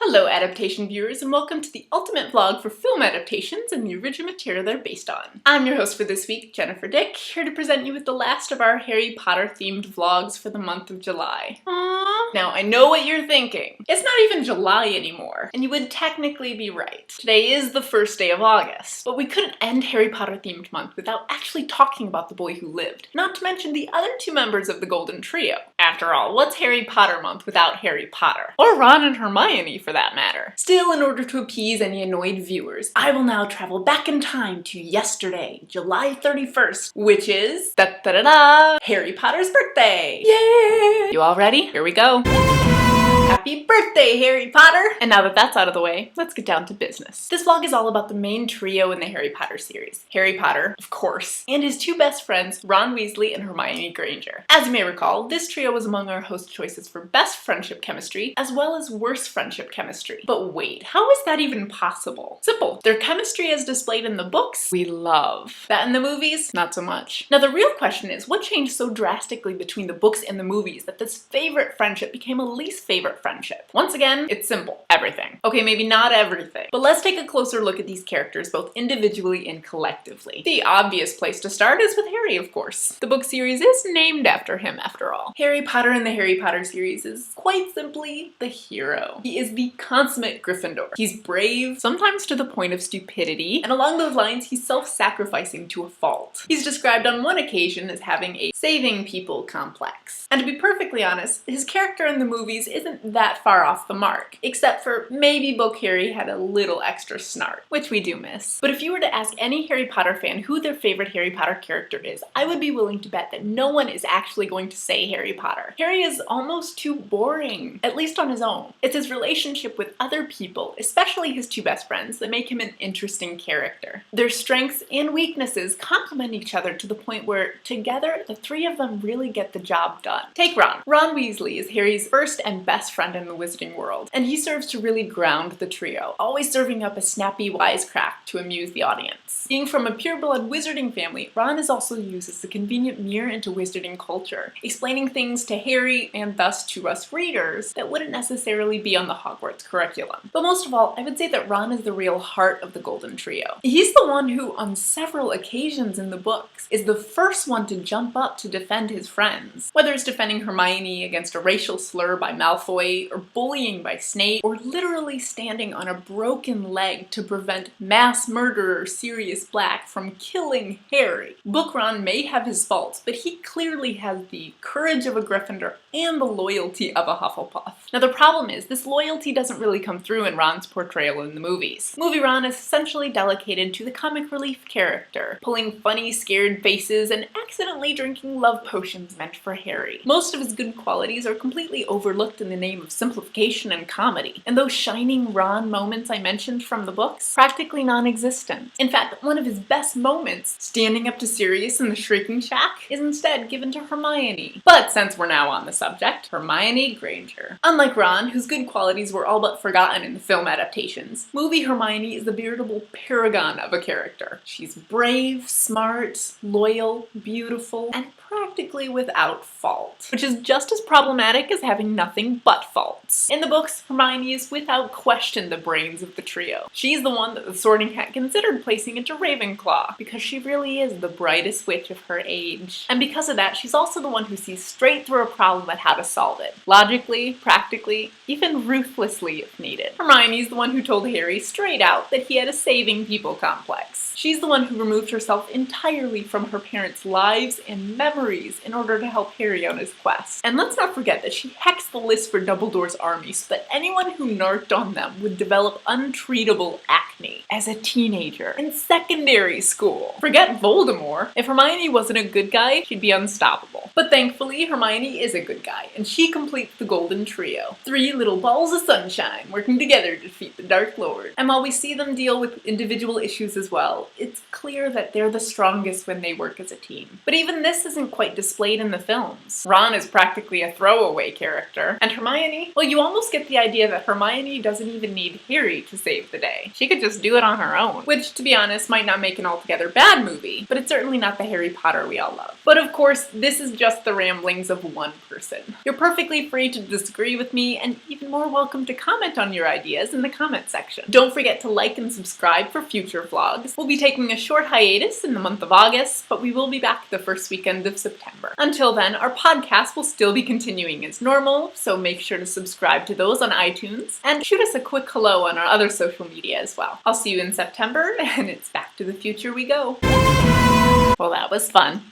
Hello adaptation viewers, and welcome to the ultimate vlog for film adaptations and the original material they're based on. I'm your host for this week, Jennifer Dick, here to present you with the last of our Harry Potter themed vlogs for the month of July. Aww. Now I know what you're thinking. It's not even July anymore, and you would technically be right. Today is the first day of August, but we couldn't end Harry Potter themed month without actually talking about the boy who lived, not to mention the other two members of the Golden Trio. After all, what's Harry Potter month without Harry Potter? Or Ron and Hermione, for that matter. Still, in order to appease any annoyed viewers, I will now travel back in time to yesterday, July 31st, which is Harry Potter's birthday! Yay! You all ready? Here we go! Happy birthday, Harry Potter! And now that that's out of the way, let's get down to business. This vlog is all about the main trio in the Harry Potter series. Harry Potter, of course, and his two best friends, Ron Weasley and Hermione Granger. As you may recall, this trio was among our host choices for best friendship chemistry, as well as worst friendship chemistry. But wait, how is that even possible? Simple. Their chemistry as displayed in the books, we love. That in the movies, not so much. Now the real question is, what changed so drastically between the books and the movies that this favorite friendship became a least favorite friendship? Once again, it's simple. Everything. Okay, maybe not everything, but let's take a closer look at these characters both individually and collectively. The obvious place to start is with Harry, of course. The book series is named after him, after all. Harry Potter in the Harry Potter series is quite simply the hero. He is the consummate Gryffindor. He's brave, sometimes to the point of stupidity, and along those lines, he's self-sacrificing to a fault. He's described on one occasion as having a saving people complex. And to be perfectly honest, his character in the movies isn't that far off the mark, except for maybe Book Harry had a little extra snark, which we do miss. But if you were to ask any Harry Potter fan who their favorite Harry Potter character is, I would be willing to bet that no one is actually going to say Harry Potter. Harry is almost too boring, at least on his own. It's his relationship with other people, especially his two best friends, that make him an interesting character. Their strengths and weaknesses complement each other to the point where, together, the three of them really get the job done. Take Ron. Ron Weasley is Harry's first and best friend in the wizarding world, and he serves to really ground the trio, always serving up a snappy wisecrack to amuse the audience. Being from a pure-blood wizarding family, Ron is also used as a convenient mirror into wizarding culture, explaining things to Harry and thus to us readers that wouldn't necessarily be on the Hogwarts curriculum. But most of all, I would say that Ron is the real heart of the Golden Trio. He's the one who, on several occasions in the books, is the first one to jump up to defend his friends. Whether it's defending Hermione against a racial slur by Malfoy, or bullying by Snape, or literally standing on a broken leg to prevent mass murderer Sirius Black from killing Harry. Book Ron may have his faults, but he clearly has the courage of a Gryffindor and the loyalty of a Hufflepuff. Now the problem is, this loyalty doesn't really come through in Ron's portrayal in the movies. Movie Ron is essentially delegated to the comic relief character, pulling funny, scared faces and accidentally drinking love potions meant for Harry. Most of his good qualities are completely overlooked in the name of simplification and comedy, and those shining Ron moments I mentioned from the books, practically non-existent. In fact, one of his best moments, standing up to Sirius in the Shrieking Shack, is instead given to Hermione. But since we're now on the subject, Hermione Granger. Unlike Ron, whose good qualities were all but forgotten in the film adaptations, movie Hermione is a veritable paragon of a character. She's brave, smart, loyal, beautiful, and practically without fault, which is just as problematic as having nothing but faults. In the books, Hermione is without question the brains of the trio. She's the one that the Sorting Hat considered placing into Ravenclaw, because she really is the brightest witch of her age. And because of that, she's also the one who sees straight through a problem and how to solve it. Logically, practically, even ruthlessly if needed. Hermione's the one who told Harry straight out that he had a saving people complex. She's the one who removed herself entirely from her parents' lives and memories in order to help Harry on his quest. And let's not forget that she hexed the list for Dumbledore's army so that anyone who narked on them would develop untreatable acne as a teenager in secondary school. Forget Voldemort. If Hermione wasn't a good guy, she'd be unstoppable. But thankfully, Hermione is a good guy, and she completes the Golden Trio. Three little balls of sunshine working together to defeat the Dark Lord. And while we see them deal with individual issues as well, it's clear that they're the strongest when they work as a team. But even this isn't quite displayed in the films. Ron is practically a throwaway character, and Hermione Hermione? Well, you almost get the idea that Hermione doesn't even need Harry to save the day. She could just do it on her own, which, to be honest, might not make an altogether bad movie, but it's certainly not the Harry Potter we all love. But of course, this is just the ramblings of one person. You're perfectly free to disagree with me, and even more welcome to comment on your ideas in the comment section. Don't forget to like and subscribe for future vlogs. We'll be taking a short hiatus in the month of August, but we will be back the first weekend of September. Until then, our podcast will still be continuing as normal, so make sure to subscribe to those on iTunes, and shoot us a quick hello on our other social media as well. I'll see you in September, and it's back to the future we go. Well, that was fun.